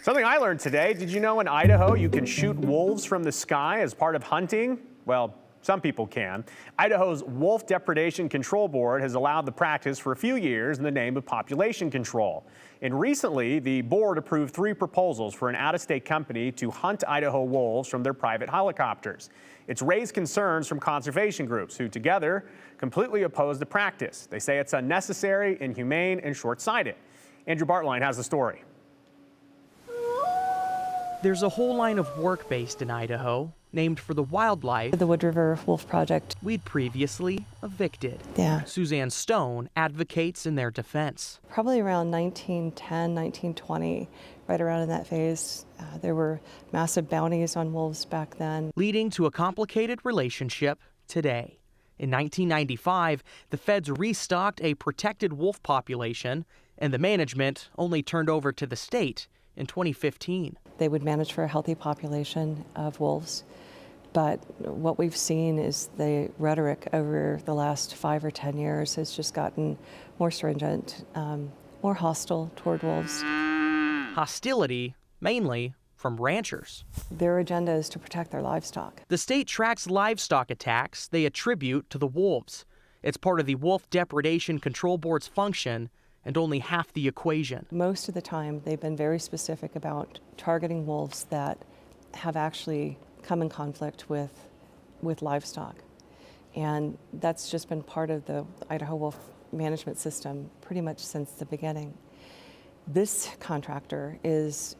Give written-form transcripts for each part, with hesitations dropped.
Something I learned today, did you know in Idaho you can shoot wolves from the sky as part of hunting? Well, some people can. Idaho's Wolf Depredation Control Board has allowed the practice for a few years in the name of population control. And recently, the board approved 3 proposals for an out-of-state company to hunt Idaho wolves from their private helicopters. It's raised concerns from conservation groups who together completely oppose the practice. They say it's unnecessary, inhumane, and short-sighted. Andrew Bartline has the story. There's a whole line of work based in Idaho, named for the wildlife The Wood River Wolf Project we'd previously evicted. Yeah. Suzanne Stone advocates in their defense. Probably around 1910, 1920, right around in that phase, there were massive bounties on wolves back then. Leading to a complicated relationship today. In 1995, the feds restocked a protected wolf population, and the management only turned over to the state in 2015. They would manage for a healthy population of wolves, but what we've seen is the rhetoric over the last 5 or 10 years has just gotten more stringent, more hostile toward wolves. Hostility mainly from ranchers. Their agenda is to protect their livestock. The state tracks livestock attacks they attribute to the wolves. It's part of the Wolf Depredation Control Board's function and only half the equation. Most of the time, they've been very specific about targeting wolves that have actually come in conflict with livestock. And that's just been part of the Idaho wolf management system pretty much since the beginning. This contractor it's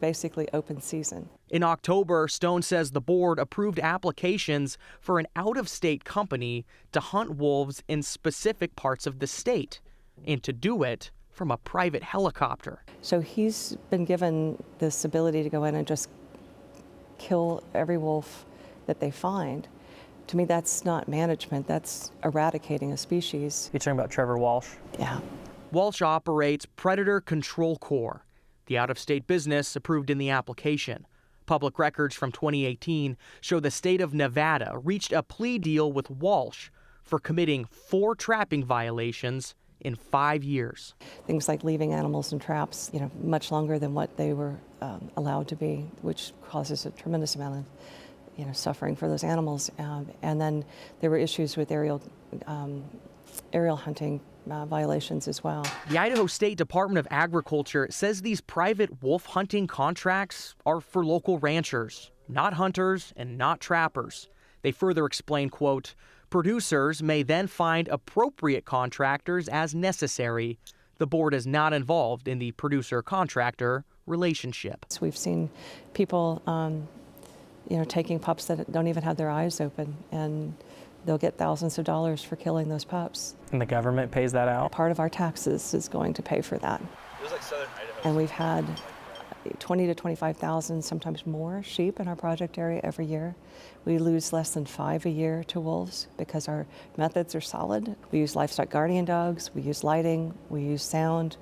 basically open season. In October, Stone says the board approved applications for an out-of-state company to hunt wolves in specific parts of the state, and to do it from a private helicopter. So he's been given this ability to go in and just kill every wolf that they find. To me, that's not management, that's eradicating a species. You're talking about Trevor Walsh? Yeah. Walsh operates Predator Control Corps, the out-of-state business approved in the application. Public records from 2018 show the state of Nevada reached a plea deal with Walsh for committing 4 trapping violations in 5 years. Things like leaving animals in traps, much longer than what they were allowed to be, which causes a tremendous amount of, suffering for those animals. And then there were issues with aerial hunting violations as well. The Idaho State Department of Agriculture says these private wolf hunting contracts are for local ranchers, not hunters and not trappers. They further explain, quote, producers may then find appropriate contractors as necessary. The board is not involved in the producer-contractor relationship. So we've seen people, taking pups that don't even have their eyes open, and they'll get thousands of dollars for killing those pups. And the government pays that out? Part of our taxes is going to pay for that. It was like Southern Idaho. And we've had 20 to 25,000, sometimes more, sheep in our project area every year. We lose less than 5 a year to wolves because our methods are solid. We use livestock guardian dogs, we use lighting, we use sound.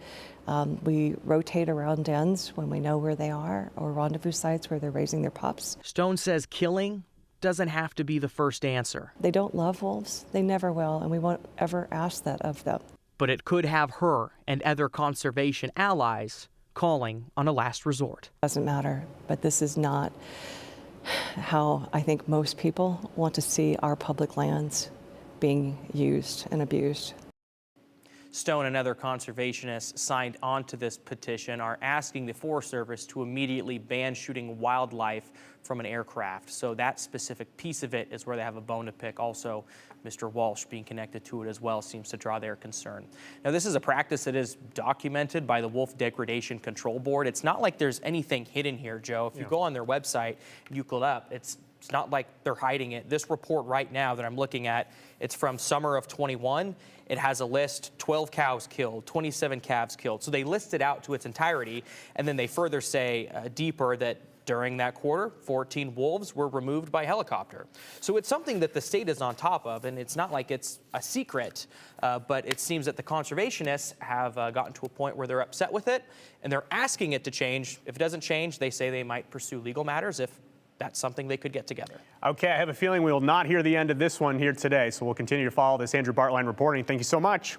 We rotate around dens when we know where they are, or rendezvous sites where they're raising their pups. Stone says killing doesn't have to be the first answer. They don't love wolves, they never will, and we won't ever ask that of them. But it could have her and other conservation allies calling on a last resort. Doesn't matter, but this is not how I think most people want to see our public lands being used and abused. Stone and other conservationists signed on to this petition are asking the Forest Service to immediately ban shooting wildlife from an aircraft. So that specific piece of it is where they have a bone to pick. Also, Mr. Walsh being connected to it as well seems to draw their concern. Now, this is a practice that is documented by the Wolf Depredation Control Board. It's not like there's anything hidden here, Joe. If you go on their website, you look it up, it's not like they're hiding it. This report right now that I'm looking at, it's from summer of 21. It has a list, 12 cows killed, 27 calves killed. So they list it out to its entirety, and then they further say deeper that during that quarter, 14 wolves were removed by helicopter. So it's something that the state is on top of, and it's not like it's a secret, but it seems that the conservationists have gotten to a point where they're upset with it, and they're asking it to change. If it doesn't change, they say they might pursue legal matters if that's something they could get together. Okay, I have a feeling we will not hear the end of this one here today, so we'll continue to follow this. Andrew Bartline reporting. Thank you so much.